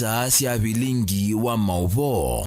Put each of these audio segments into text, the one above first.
isaa cia bilingi wa mauvo.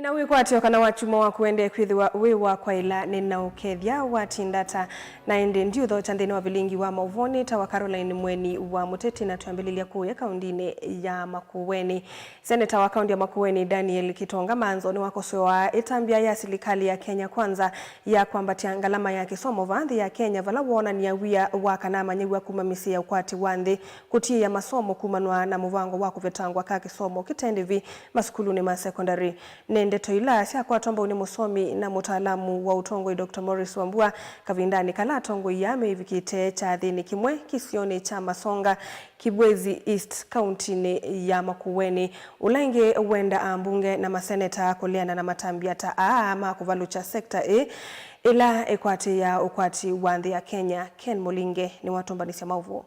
Na wikwatio kana wachuma wa kuende kwithiwa wiwa kwa ila nina ukethia watindata na ende ndiutho chandeni wa bilingi wa mauvoni ta wa Caroline Mweni wa Muteti na tuambililia kuya kaundini ya Makueni. Seneta wa kaundi ya Makueni Daniel Kitonga Manzo ni wakosoa itambia ya serikali ya Kenya Kwanza ya kwambatia ngalama ya kisomo vandhi ya Kenya vala wona ni awia wa kanama nyewa kumamisia ukwati wandhi kutia ya masomo kumanwa na muvango wa kuvetangwa ka kisomo kitendevi masukulu ni ma secondary. Ndeto ila sia kwa tombo ni musomi na mutaalamu wa utongoi Dr. Morris Wambua kavindani kala tongoi yame ivikite cha dhini kimwe kisioni cha Masonga Kibwezi East County ni ya Makueni ulange wenda ambunge na maseneta kuliana na matambiata ama kuvalucha sekta ila ekwati ya ukwati wandhi ya Kenya. Ken Molinge ni watombanisi mauvu.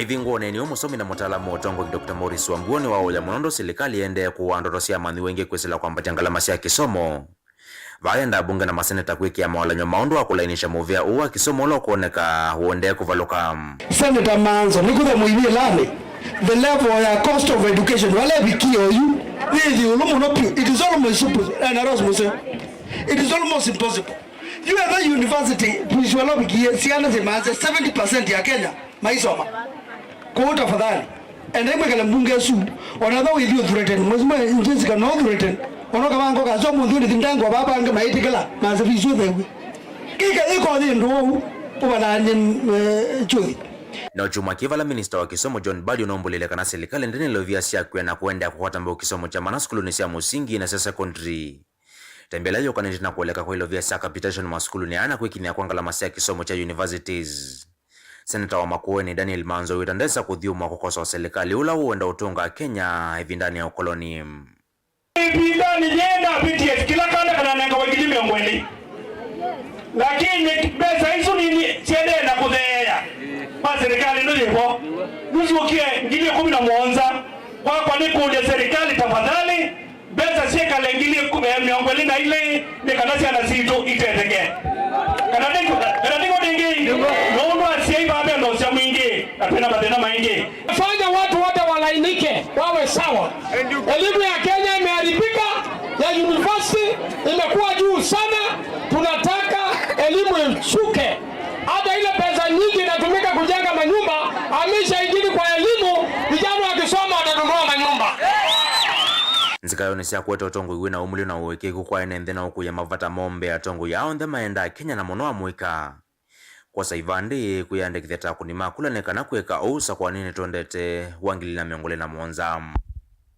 Ivingone ni umusomi na mutaalamu otongo Dr. Morris Wambua ni wao ya munondo serikali ende kuwandorosia manthi wengi kwesela kwamba ngalama cia kisomo vaenda bunge na maseneta kwikia mawalanyo maundu wa kulainisha muvia uwa kisomo lo kuoneka huonde kuvaluka. Senator Manzo nikutha muinie lani the level ya cost of education wale bikio yu ni ulumu no pi it is almost impossible it is almost impossible. You are the university visual bikie siana zimaze 70% ya Kenya maisoma kwa tafadhali endemwe kala mbunge su wanatha wilio threaten muzima injinsi kana threaten onoka bango ka zo mundu ni ndangwa baba anga maitikala maze bisu thewe kika iko ndi ndo ubananye chui na chuma kivala minister wa kisomo John Badi onombulile kana serikali ndene lovia sia kwenda kuenda kuhata mbo kisomo cha manaskulu ni sia musingi na secondary tembela yo kana ndina kueleka kwa lovia sia capitation maskulu ni ana kwikinia kwangala masia kisomo cha universities. Seneta wa Makueni Daniel Manzo witandesa kuthiuma kukosa wa serikali ula uenda utunga Kenya hivi ndani ya ukoloni. Bidani jenda BTS kila kanda kana nanga wagili miongweni. Lakini pesa hizo ni siende na kuthea. Kwa serikali ndio hivyo. Nusukie ngili 17 kwa ni kuja serikali tafadhali pesa sieka lengili miongweni na ile ni kanasi ana sito iteteke. Kana ndiko dingi no asiye babe ndo sia mwingi napenda badena maingi fanya watu wote walainike wawe sawa. Elimu ya Kenya imeharibika, ya university imekuwa juu sana, tunataka elimu ishuke. Hata ile pesa nyingi inatumika kujenga manyumba amisha ingine kwa elimu, vijana wakisoma watanunua manyumba. Nzikayo ni sia kweta otongo iwe na umuli na uweke kwa ene ndena huku ya mavata mombe atongo yao ndema enda Kenya na mono wa mwika. Kwa saivandi kuyandekithia takunima kulanekana kweka usa kwa nini tondete wangili na miongole na mwonza.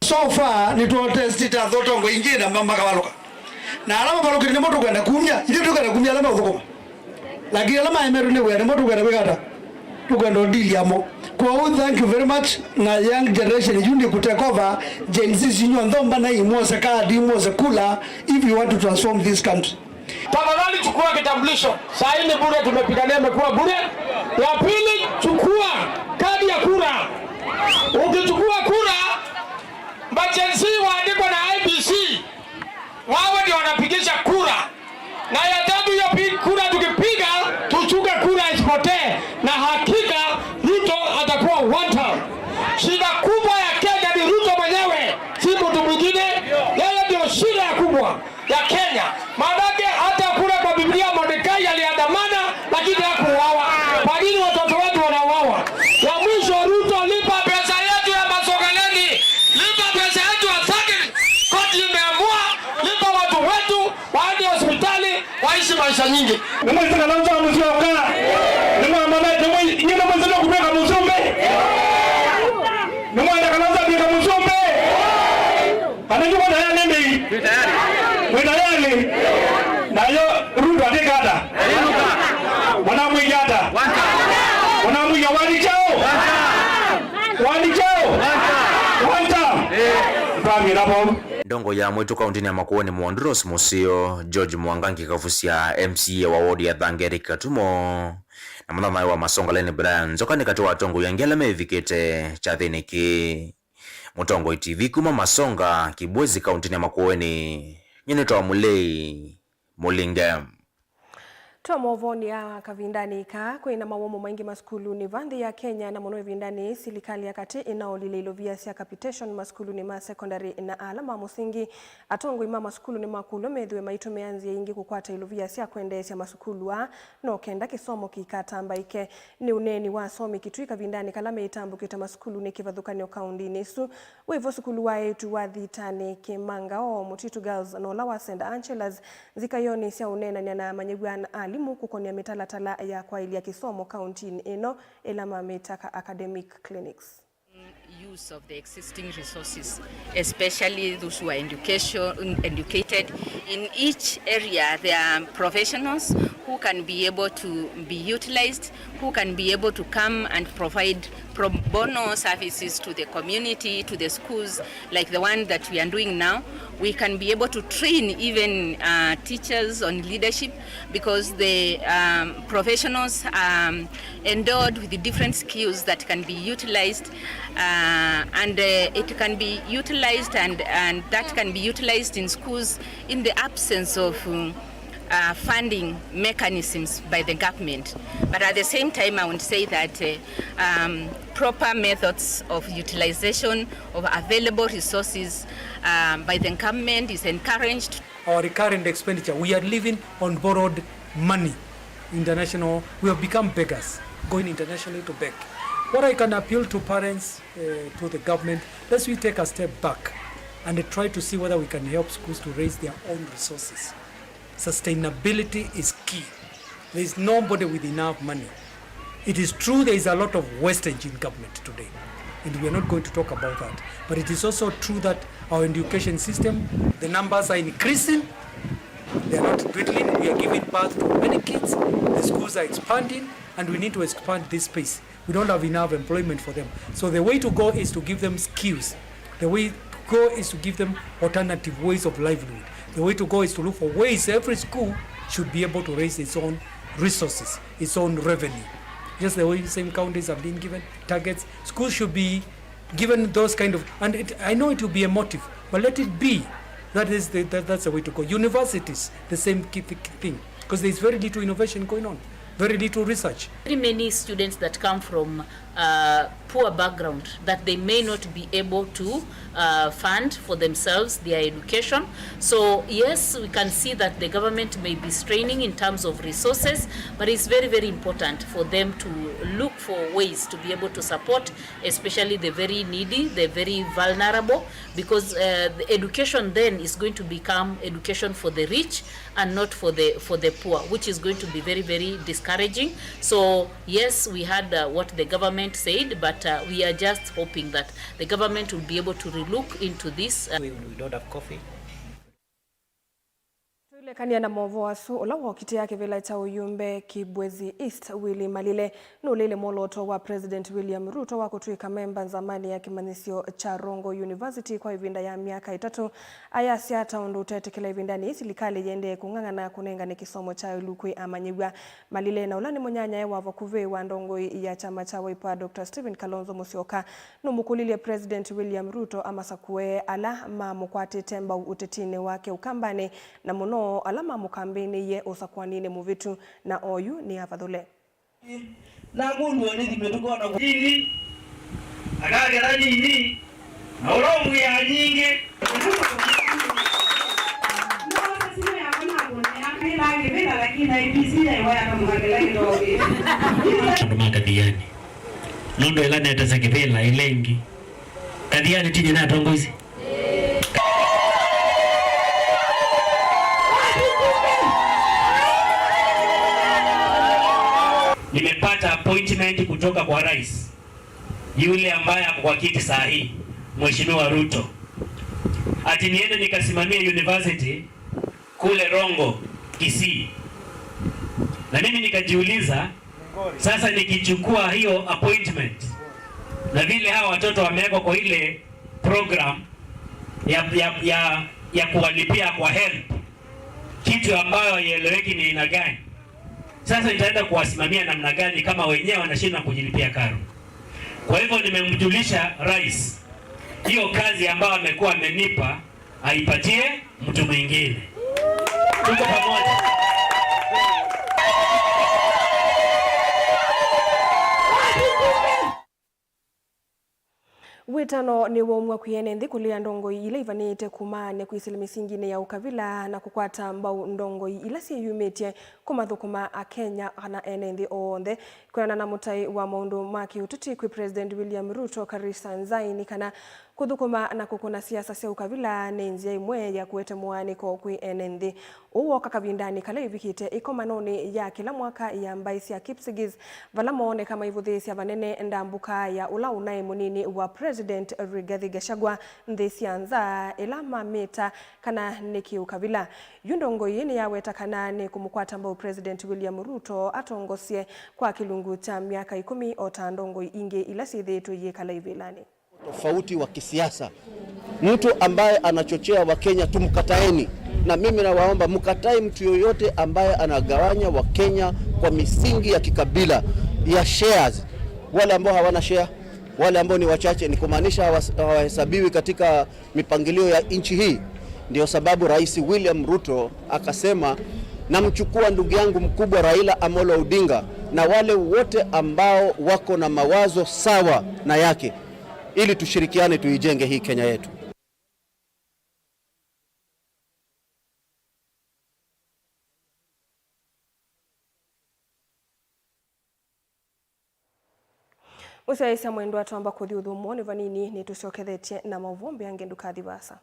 So far ni tuotesti ta thotongo ingine na mama kawaluka. Na alama baluka ni moto kwenda kumya, ili tukana kumya alama uthukuma. Lakini alama emeru ni wena moto kwenda wekata. Tukando deal yamo. Kwa thank you very much na young generation yundi ku take over Gen Z sinyo ndomba na imose kadi imose kula if you want to transform this country. Tafadhali chukua kitambulisho. Saa hii bure tumepigania imekuwa bure. Ya pili chukua kadi ya kura. Ukichukua kura majenzi waandikwa na IBC. Wao ndio wanapigisha kura. Na ya tatu hiyo kura tukipiga tuchuke kura isipotee na hakika Ruto atakuwa one term. Shida kubwa ya Kenya ni Ruto mwenyewe, si mtu mwingine. Yeye ndio shida kubwa ya Kenya. Maanake hata kula kwa Biblia Mordekai aliandamana lakini hakuuawa. Kwa nini watoto wetu wanauawa? Ya mwisho Ruto, lipa pesa yetu ya masogaleni. Lipa pesa yetu ya sakiri. Koti imeamua, lipa watu wetu waende hospitali waishi maisha nyingi. Nimwezi kananza mzioka. Nyuma mwezi kupeka mzumbe. Nimwezi kananza kupeka mzumbe. Anajua na yale ndio. Tayari. Na yo Ruto atikada. Wanamwigata. Wanamwiga walichao. Walichao. Wanta. Bami na bomu. Ndongo ya mwitu kauntini ya Makueni Mwandros Musio George Mwangangi kafusia MCA wa wodi ya Thangeri Katumo na mwana wa Masonga Leni Brian Nzokani katoa tongo yangela mevikete cha thiniki Mutongo TV kuma Masonga Kibwezi kauntini ya Makueni nyenetoa mulei Mulingam. Twa movoni ya kavindani ka kwina mawomo maingi maskulu ni vandhi ya Kenya na mono vindani silikali ya kati inaolile ilovia siya capitation maskulu ni ma secondary na alama musingi atongo ima maskulu ni makulo medhwe maito meanzi ya ingi kukwata ilovia siya kwende siya maskulu wa no kenda kisomo kikatamba ike ni uneni wa somi kitui kavindani kalame itambu kita maskulu ni kivadhukani o kaundi nesu wevo skulu wa etu wa dhitani kimanga o Mutitu Girls no lawa St. Angelas zikayoni siya unena nyana manyegwana alimu kukonia mitalatala ya kwa ili ya kisomo kauntini ino elama metaka academic clinics. Use of the existing resources, especially those who are educated. In each area, there are professionals who can be able to be utilized, who can be able to come and provide pro bono services to the community, to the schools, like the one that we are doing now. We can be able to train even teachers on leadership, because the professionals endowed with the different skills that can be utilized, and it can be utilized and that can be utilized in schools in the absence of funding mechanisms by the government. But at the same time, I would say that proper methods of utilization of available resources by the government is encouraged. Our recurrent expenditure, we are living on borrowed money. International, we have become beggars, going internationally to beg. What I can appeal to parents, to the government, let's we take a step back and try to see whether we can help schools to raise their own resources. Sustainability is key. There is nobody with enough money. It is true there is a lot of wastage in government today, and we are not going to talk about that. But it is also true that our education system, the numbers are increasing, they are not dwindling. We are giving birth to many kids, the schools are expanding, and we need to expand this space. We don't have enough employment for them. So the way to go is to give them skills. The way to go is to give them alternative ways of livelihood. The way to go is to look for ways every school should be able to raise its own resources, its own revenue. Just the way same counties have been given targets, schools should be given those kind of, and I know it will be a motive, but let it be. That's the way to go. Universities, the same thing, because there is very little innovation going on, very little research. Very many students that come from poor background, that they may not be able to fund for themselves their education. So yes, we can see that the government may be straining in terms of resources, but it's very, very important for them to look for ways to be able to support, especially the very needy, the very vulnerable, because the education then is going to become education for the rich and not for the poor, which is going to be very, very discouraging. So yes, we had what the government said, but we are just hoping that the government will be able to relook into this. We don't have coffee. Kania na movo wasu ola wakiti yake vila cha uyumbe Kibwezi East Willy Malile nulele moloto wa President William Ruto wako tuika memba zamani ya kimanisio cha Rongo University kwa ivinda ya miaka 3 ayasi hata ondo utetekela ivindani silikali yende kungangana kunenga ni kisomo cha Lukwe Amanyigwa Malile na ulani monyanya ya wavokuve wa ndongo ya chama cha Wiper Dr. Stephen Kalonzo Musyoka numukulile President William Ruto amasakue ala mamukwate temba utetine wake ukambane na muno alama mukambeni ye osakwanine muvitu na oyu ni afadhole na mundu ene dimetuko na kini agagera nini na urongo ya nyingi Kadiani nondo elana yatasakipela ilengi kadiani tije na tongozi nimepata appointment kutoka kwa rais yule ambaye ako kwa kiti saa hii Mheshimiwa Ruto, ati niende nikasimamia university kule Rongo Kisii. Na mimi nikajiuliza, sasa nikichukua hiyo appointment na vile hawa watoto wamewekwa kwa ile program, ya kuwalipia kwa help, kitu ambayo haieleweki ni aina gani. Sasa nitaenda kuwasimamia namna gani kama wenyewe wanashindwa kujilipia karo? Kwa hivyo nimemjulisha rais hiyo kazi ambayo amekuwa amenipa aipatie mtu mwingine. Tuko pamoja. Witano ni womwa kuyene nthi kulia ndongo ile ivanite kumane kwisila misingine ya ukavila na kukwata mbau ndongo ila siyumitie kumathukuma a Kenya kana ene nthi onthe kwana na mutai wa maundu maki ututi kwi President William Ruto Karisa Nzaini kana kuthukuma na kukuna siasa cia ukavila ni njia imwe ya kuete mwaniko kwi ene nthi uwo kakavindani kala ivikite ikomanoni ya kila mwaka ya mbaisi ya Kipsigis vala mone kama ivuthisia vanene ndambuka ya ula unai munini wa President Rigathi Gachagua nthi cianza ila mamita kana niki ukavila yundongo yini yaweta kana ni kumukwata mbao President William Ruto atongosie kwa kilungu cha miaka 10 otandongo inge ila sithitu yekala ivilani tofauti wa kisiasa. Mtu ambaye anachochea Wakenya tumkataeni, na mimi nawaomba mkatai mtu yoyote ambaye anagawanya Wakenya kwa misingi ya kikabila ya shares. Wale ambao hawana share, wale ambao ni wachache, ni kumaanisha hawahesabiwi katika mipangilio ya nchi hii. Ndio sababu Rais William Ruto akasema namchukua ndugu yangu mkubwa Raila Amolo Odinga na wale wote ambao wako na mawazo sawa na yake, ili tushirikiane tuijenge hii Kenya yetu. Usaisa mwendo atamba kuthi uthumo ni vanini ni tucokethetie na mavombe angendu kathibasa.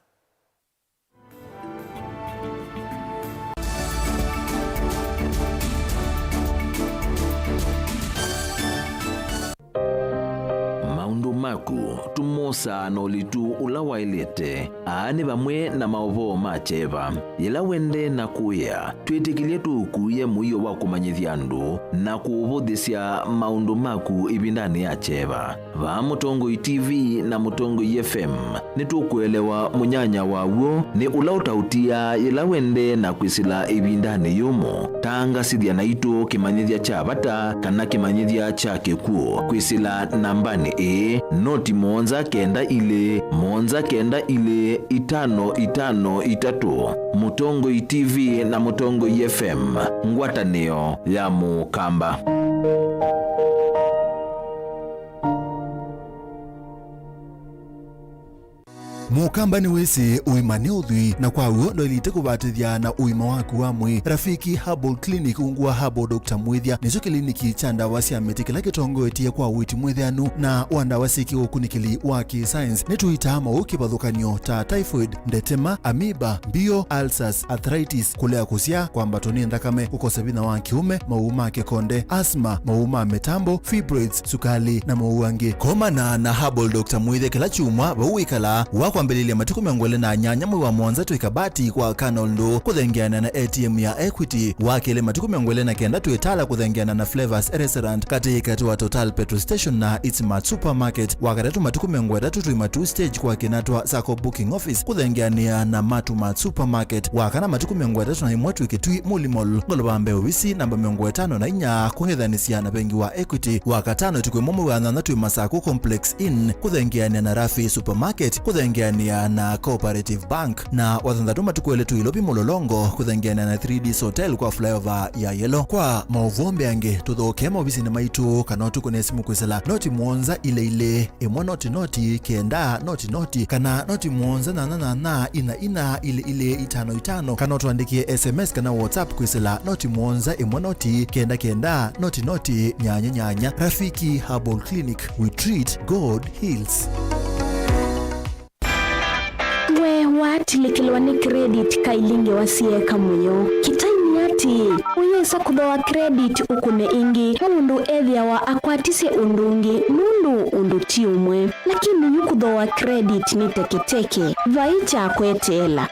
Maundu maku tumosa no litu ulawailete aani vamwe na maovo macheva ila wende na kuya twitikilie tukuye muyo wa kumanyithia andu na kuvuthisia maundu maku ibindani ya cheva va Mutongoi TV na Mutongoi FM ni tukuelewa munyanya waw'o ni ula utautia ila wende na kwisila ibindani yumo tangasithia na itu kimanyithia cha vata kana kimanyithia cha kikuo kwisila nambani noti 1-9-ile-5-5-3 Mutongoi TV na Mutongoi FM ngwatanio ya mukamba. Mukamba ni wese uimane uthui na kwa uo ndo ilite kubatithia na uima waku wa mwi. Rafiki Herbal Clinic ungua Herbal Dr. Mwithia nicho kliniki cha ndawa cia miti kila kitongoetie kwa witi mwithianu na wandawa siki ukunikili wa ki-science nituita maukipathukanio ta typhoid, ndetema, amoeba, bio, ulcers, arthritis, kulea kusia, kwambatoni thakame, kukosa vina wa kiume, mauma kekonde, asthma, mauma metambo, fibroids, sukali na mauangi. Komana na Herbal Dr. Mwithia kila chumwa bauikala wako mbelilia matuku miongole na nyanya mwe wa mwanza tuikabati kwa kanolndo kuthengiana na ATM ya Equity wakele matuku miongole na kenda tuitala kuthengiana na Flavors Restaurant katika wa Total Petrol Station na It's Mart Supermarket wakatatu matuku miongole tatu imatu stage kwa kinatwa Sako Booking Office kuthengiana na Matu Mart Supermarket wakana matuku miongole tatu na imwatu ikitui Mulimol ngolobambe wisi namba miongole 5 na 4 kuhethanisia na bengi wa Equity wakatano tukwe momo wa nanatu Masako Complex Inn kuthengiana na Rafi Supermarket kuthengiana na Cooperative Bank na wathandatuma tukwele tu ilopi Mulolongo kuthengiana na 3D Hotel kwa flyover ya Yellow. Kwa mauvombe ange tuthoke maobisi na maitu kanotu kune simu kwisela noti mwonza ile imwa noti kenda noti kana noti mwonza na ina ile 55 kanotu andikie SMS kana WhatsApp kwisela noti mwonza imwa noti kenda noti nyanya. Rafiki Herbal Clinic, we treat, God heals. Tilikilwa ni credit kailinge wasieka muyo kitaini ati uyesa kudoa credit ukune ingi mundu ethia wa akwatise undungi mundu unduti umwe lakini yukudoa credit ni teketeke vaicha kwetela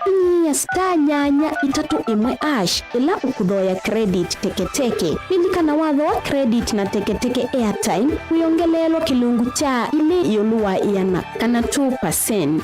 ya star nyanya 3 ila ukudoa credit teketeke nilikana wadho wa credit na teketeke airtime uyongelelo kilungu cha ili yoluwa iana kana 2%.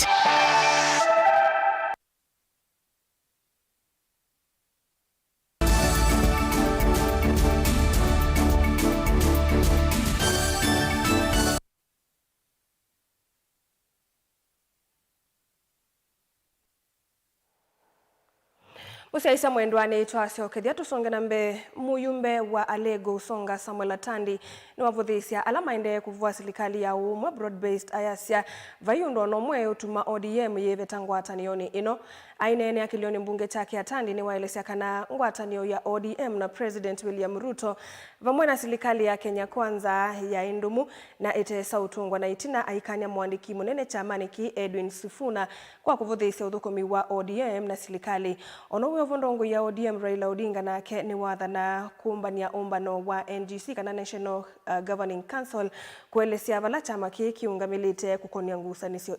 Usiaisa mwendwane twasyo kethia tusonge na mbe muyumbe wa Alego Usonga Samuel Atandi ni wavuthisia ala maende kuvua serikali ya umwe broad-based ayasya vayundo nomwe utuma ODM yeveta ngwatanio ino ainene akilioni mbunge chake Atandi ni waelesya kana ngwatanio ya ODM na President William Ruto vamwe na serikali ya Kenya Kwanza ya indumu na itesa utungwa na itina aikania mwandiki munene chamaniki Edwin Sifuna kwa kuvuthisia uthukumi wa ODM na serikali ono vondongo ya ODM Raila Odinga nake ni wathana kumbania umbano wa NGC kana National Governing Council kuelesya vala chama kiungamilite kukonia ngusanisyo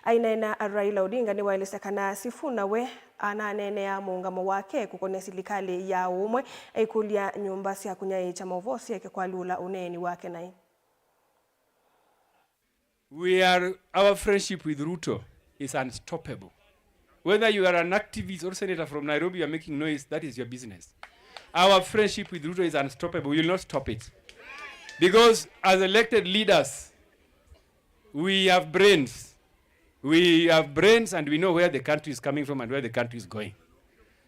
ainena Raila Odinga ni waelesya kana Sifuna we ananene ya muungamo wake kukonia serikali ya umwe eikulia nyumba cia kunyai cha mavosi yake kwa lula uneni wake nai. Our friendship with Ruto is unstoppable. Whether you are an activist or senator from Nairobi, you are making noise, that is your business. Our friendship with Ruto is unstoppable. We will not stop it. Because as elected leaders, we have brains. We have brains and we know where the country is coming from and where the country is going.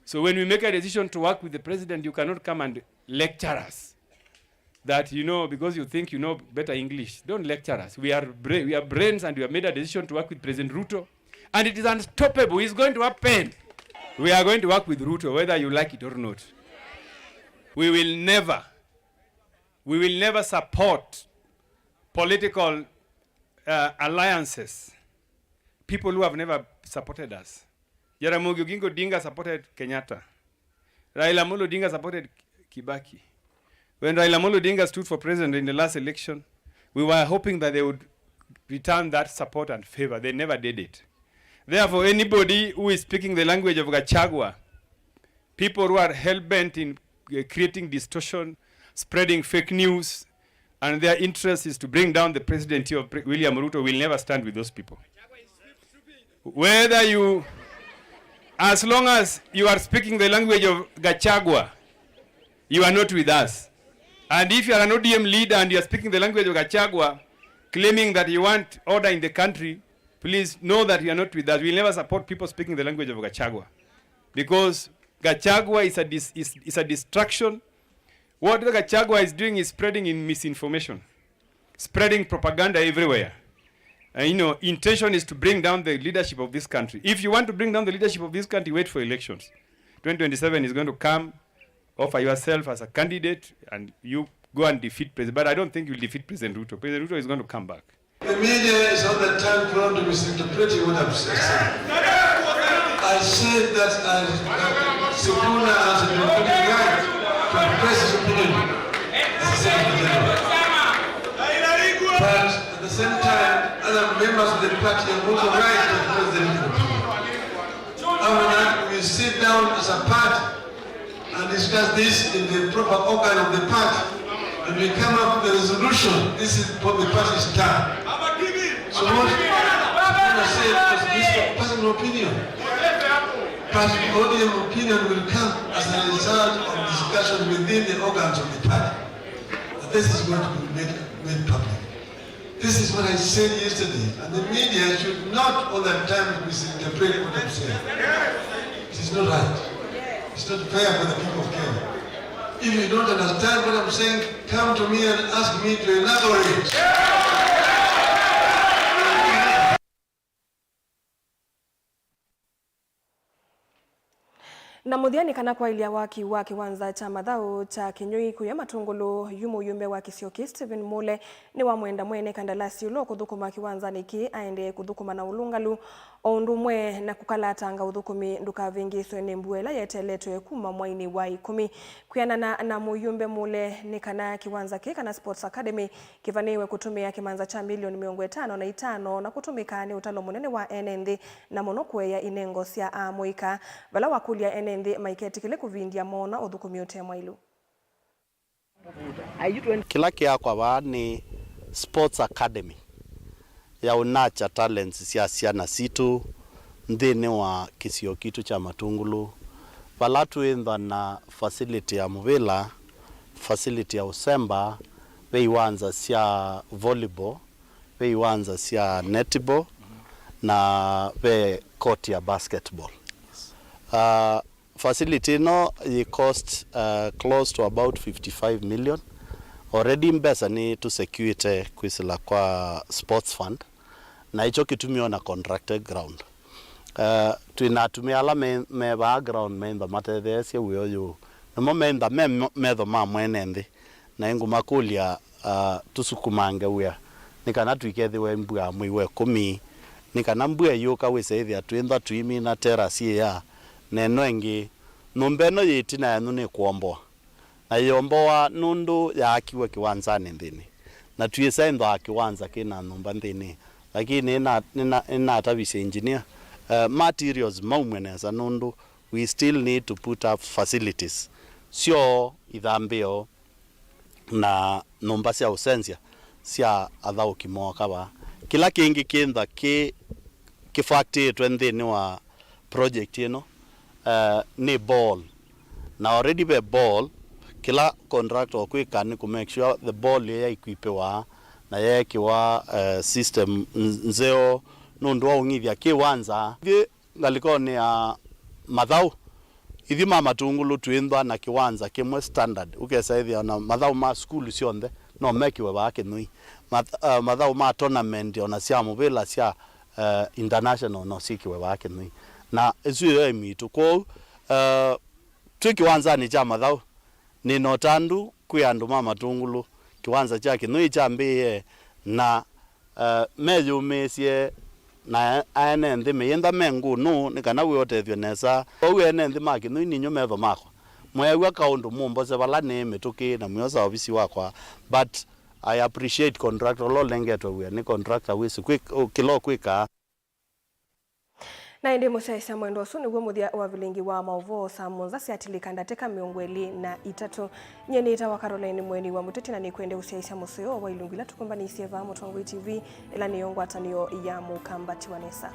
So when we make a decision to work with the president, you cannot come and lecture us. That, you know, because you think you know better English. Don't lecture us. We have brains and we have made a decision to work with President Ruto. And it is unstoppable. It's going to happen. We are going to work with Ruto, whether you like it or not. We will never support political alliances. People who have never supported us. Jaramogi Oginga Odinga supported Kenyatta. Raila Amolo Odinga supported Kibaki. When Raila Amolo Odinga stood for president in the last election, we were hoping that they would return that support and favor. They never did it. Therefore, anybody who is speaking the language of Gachagua, people who are hell-bent in creating distortion, spreading fake news, and their interest is to bring down the presidency of William Ruto, will never stand with those people. Whether you, as long as you are speaking the language of Gachagua, you are not with us. And if you are an ODM leader and you are speaking the language of Gachagua, claiming that you want order in the country, please know that you are not with us. We will never support people speaking the language of Gachagua. Because Gachagua is a distraction. What Gachagua is doing is spreading in misinformation, spreading propaganda everywhere. You know, intention is to bring down the leadership of this country. If you want to bring down the leadership of this country, wait for elections. 2027 is going to come, offer yourself as a candidate, and you go and defeat President. But I don't think you'll defeat President Ruto. President Ruto is going to come back. The media is all the time prone to misinterpreting what I'm saying. I said that Sifuna has been putting right to express his opinion as a Secretary General. But at the same time, other members of the party have also right to express their opinion. After that, we sit down as a party and discuss this in the proper organ of the party. And we come up with a resolution. This is what the party is done. So what I'm going to say is this is personal opinion. But ODM opinion will come as a result of discussion within the organs of the party. But this is going to be made public. This is what I said yesterday. And the media should not all the time misinterpret what I'm saying. It is not right. It's not fair for the people of Kenya. If you don't understand what I'm saying, come to me and ask me to elaborate. Na muthiani kana kwa ilia waki wa kiwanza cha mathau cha Kinyui kuya matungulu yumu yumbe wa Kisioki Stephen Mule ni wa mwenda mwene kandalasi ulo kuthukuma kiwanza niki aende kuthukuma na ulungalu ondumwe na kukalatanga uthukumi nduka vingiswe ni mbuela yeteletwe kuma mwaini wa 10 kuyanana na muyumbe Mule ni kana kiwanza kana Sports Academy kivaniwe kutumia kimanza cha milioni 55 na kutumika ni utalo munene wa NND na monokwe ya inengo cia amuika vala wakulia NND maiketi kile kuvindia mona uthukumi utemwa ilu. Kila kiakwa wa ni Sports Academy ya unacha talents cia ciana situ nthini wa kisio kitu cha Matungulu vala twintha na facility ya Muvila, facility ya Usemba, weiwanza cia volleyball, weiwanza cia netball na we court ya basketball. facility no cost close to about 55 million. Already mbesa ni to security kwisila kwa sports fund na hicho kitumio na contracted ground. Tuinatumia ala me background menda matethesi uyoyo. Namo menda medho ma mwenendi na ingu makulia tusukumange uya. Nikana tuikethiwe mbua mwiwe 10 nikana mbua yoka wisethia twenda tuimi na terrace ya neno engi numbeno yitina yanu ni kuomboa na yomboa nundu yakiwa kiwanzani nthini na tuisa ndo akiwanza kina numba nthini lakini ina atabise engineer materials maumweneza nundu we still need to put up facilities sio ithambio na numba cia usensia cia athau kimoka ba kila kingi kinda ki factory twendini wa project ino ni ball na already be ball kila contractor kwikani ku make sure the ball ya equipewa na yekiwa system nzeo nundu wa ungithia kiwanza ngalikoni ya mathau ithima matungulu twindwa na kiwanza kimwe standard ukesaithia na mathau ma school cionthe no mekiwe bake nui mathau ma tournament ona cia mubila cia international no sikiwe bake nui na ezuyo emitu ko kiwanza ni cha mathau ni notandu kwi andu ma matungulu kiwanza chake nui cha mbiye na meyumesie na ane nthi meyenda mengu no nikana wiotethio nesa owe ene nthi maki nui ninyo metho makwa mwewa kaundu mumbose bala ni mituki na myosa ofisi wakwa but I appreciate contractor lo lengetwe we ni contractor wisi quick kilo quicker na indi musaisa mwendo su niguo muthia wa vilingi wa mauvo sa monza siatilika ndateka miongo 23 nyeni ita wa Caroline mweni wa muteti na nikwende usiaisa museo wa ilungila tukomba ni sieva mutongwe TV ila niyongwa atanio ya mukambati wanesa.